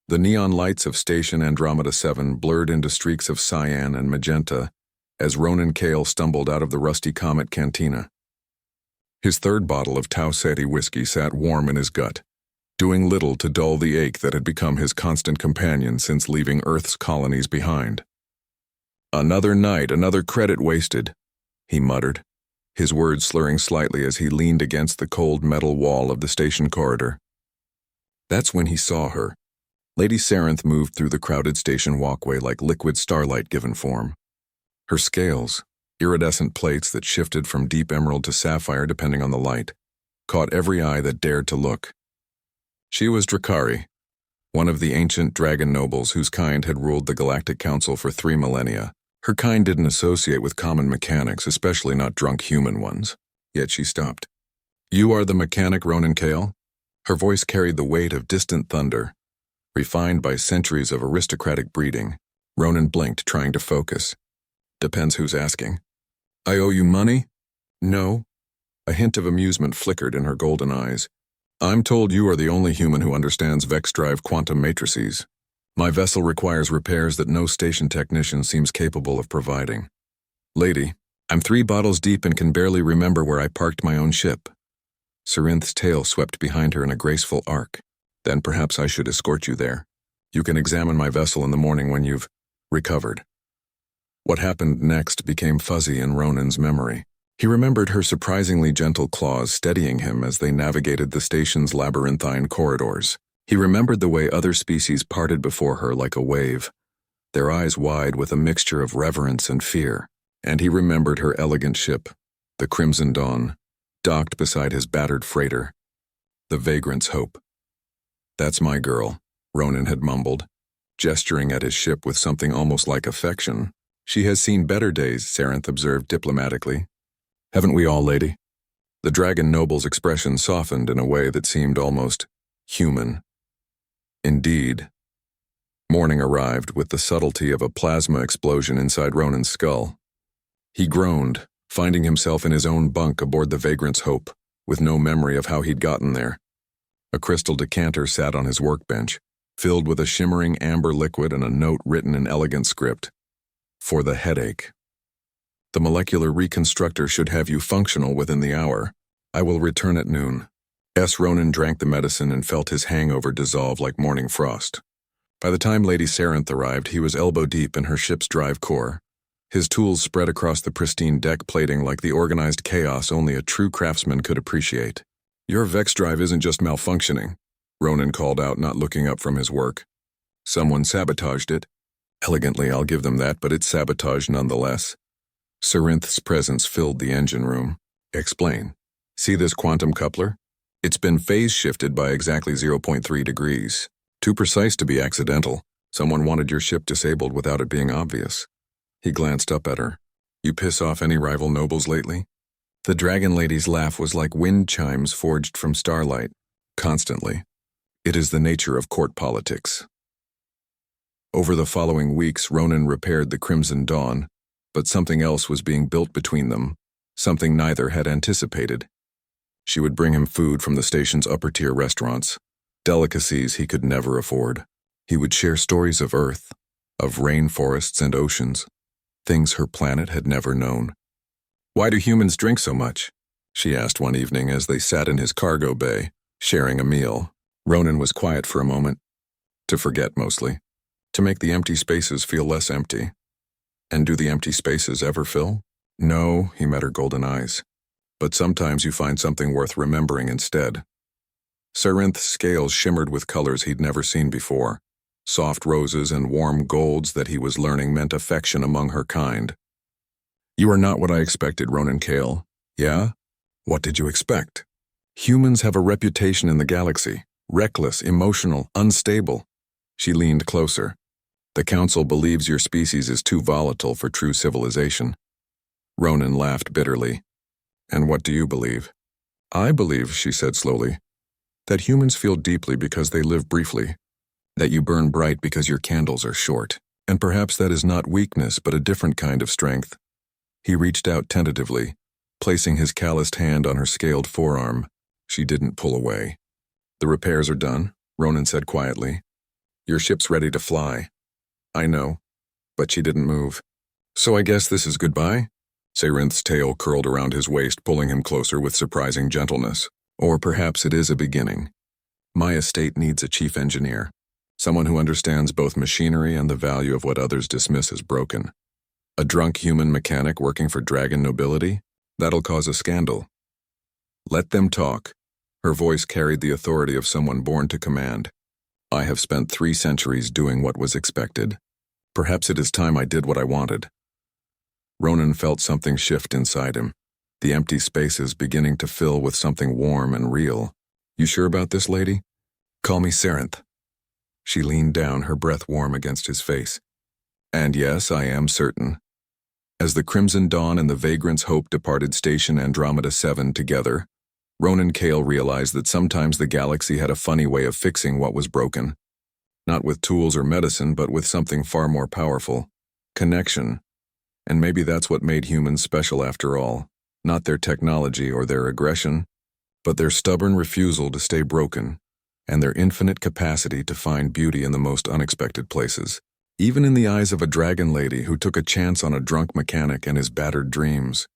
The neon lights of Station Andromeda 7 blurred into streaks of cyan and magenta as Ronan Cale stumbled out of the rusty Comet cantina. His third bottle of Tau Ceti whiskey sat warm in his gut, doing little to dull the ache that had become his constant companion since leaving Earth's colonies behind. "Another night, another credit wasted," he muttered, his words slurring slightly as he leaned against the cold metal wall of the station corridor. That's when he saw her. Lady Sarenth moved through the crowded station walkway like liquid starlight given form. Her scales, iridescent plates that shifted from deep emerald to sapphire depending on the light, caught every eye that dared to look. She was Drakari, one of the ancient dragon nobles whose kind had ruled the Galactic Council for 3 millennia. Her kind didn't associate with common mechanics, especially not drunk human ones. Yet she stopped. "You are the mechanic Ronan Cale?" Her voice carried the weight of distant thunder, refined by centuries of aristocratic breeding. Ronan blinked, trying to focus. "Depends who's asking." "I owe you money?" "No." A hint of amusement flickered in her golden eyes. "I'm told you are the only human who understands Vex-drive quantum matrices. My vessel requires repairs that no station technician seems capable of providing. Lady, I'm 3 bottles deep and can barely remember where I parked my own ship." Sarenth's tail swept behind her in a graceful arc. "Then perhaps I should escort you there. You can examine my vessel in the morning when you've recovered." What happened next became fuzzy in Ronan's memory. He remembered her surprisingly gentle claws steadying him as they navigated the station's labyrinthine corridors. He remembered the way other species parted before her like a wave, their eyes wide with a mixture of reverence and fear. And he remembered her elegant ship, the Crimson Dawn, docked beside his battered freighter, the Vagrant's Hope. "That's my girl," Ronan had mumbled, gesturing at his ship with something almost like affection. "She has seen better days," Sarenth observed diplomatically. "Haven't we all, lady?" The dragon noble's expression softened in a way that seemed almost human. Indeed. Morning arrived with the subtlety of a plasma explosion inside Ronan's skull. He groaned, finding himself in his own bunk aboard the Vagrant's Hope, with no memory of how he'd gotten there. A crystal decanter sat on his workbench, filled with a shimmering amber liquid and a note written in elegant script. "For the headache. The molecular reconstructor should have you functional within the hour. I will return at noon." Ronan drank the medicine and felt his hangover dissolve like morning frost. By the time Lady Sarenth arrived, he was elbow-deep in her ship's drive core, his tools spread across the pristine deck plating like the organized chaos only a true craftsman could appreciate. "Your Vex drive isn't just malfunctioning," Ronan called out, not looking up from his work. "Someone sabotaged it. Elegantly, I'll give them that, but it's sabotage nonetheless." Sarenth's presence filled the engine room. "Explain. See this quantum coupler? It's been phase-shifted by exactly 0.3 degrees. Too precise to be accidental. Someone wanted your ship disabled without it being obvious." He glanced up at her. "You piss off any rival nobles lately?" The dragon lady's laugh was like wind chimes forged from starlight. "Constantly. It is the nature of court politics." Over the following weeks, Ronan repaired the Crimson Dawn, but something else was being built between them, something neither had anticipated. She would bring him food from the station's upper-tier restaurants, delicacies he could never afford. He would share stories of Earth, of rainforests and oceans, things her planet had never known. "Why do humans drink so much?" she asked one evening as they sat in his cargo bay, sharing a meal. Ronan was quiet for a moment. "To forget, mostly. To make the empty spaces feel less empty." "And do the empty spaces ever fill?" "No," he met her golden eyes. "But sometimes you find something worth remembering instead." Sarenth's scales shimmered with colors he'd never seen before, soft roses and warm golds that he was learning meant affection among her kind. "You are not what I expected, Ronan Cale." "Yeah? What did you expect?" "Humans have a reputation in the galaxy. Reckless, emotional, unstable." She leaned closer. "The Council believes your species is too volatile for true civilization." Ronan laughed bitterly. "And what do you believe?" "I believe," she said slowly, "that humans feel deeply because they live briefly, that you burn bright because your candles are short, and perhaps that is not weakness but a different kind of strength." He reached out tentatively, placing his calloused hand on her scaled forearm. She didn't pull away. "The repairs are done," Ronan said quietly. Your ship's ready to fly. I know, but she didn't move. So I guess this is goodbye? Seirinth's tail curled around his waist, pulling him closer with surprising gentleness. Or perhaps it is a beginning. My estate needs a chief engineer, someone who understands both machinery and the value of what others dismiss as broken. A drunk human mechanic working for dragon nobility? That'll cause a scandal. Let them talk. Her voice carried the authority of someone born to command. I have spent 3 centuries doing what was expected. Perhaps it is time I did what I wanted. Ronan felt something shift inside him, the empty spaces beginning to fill with something warm and real. You sure about this, lady? Call me Seirinth. She leaned down, her breath warm against his face. And yes, I am certain. As the Crimson Dawn and the Vagrant's Hope departed Station Andromeda 7 together, Ronan Cale realized that sometimes the galaxy had a funny way of fixing what was broken. Not with tools or medicine, but with something far more powerful. Connection. And maybe that's what made humans special after all. Not their technology or their aggression, but their stubborn refusal to stay broken, and their infinite capacity to find beauty in the most unexpected places. Even in the eyes of a dragon lady who took a chance on a drunk mechanic and his battered dreams.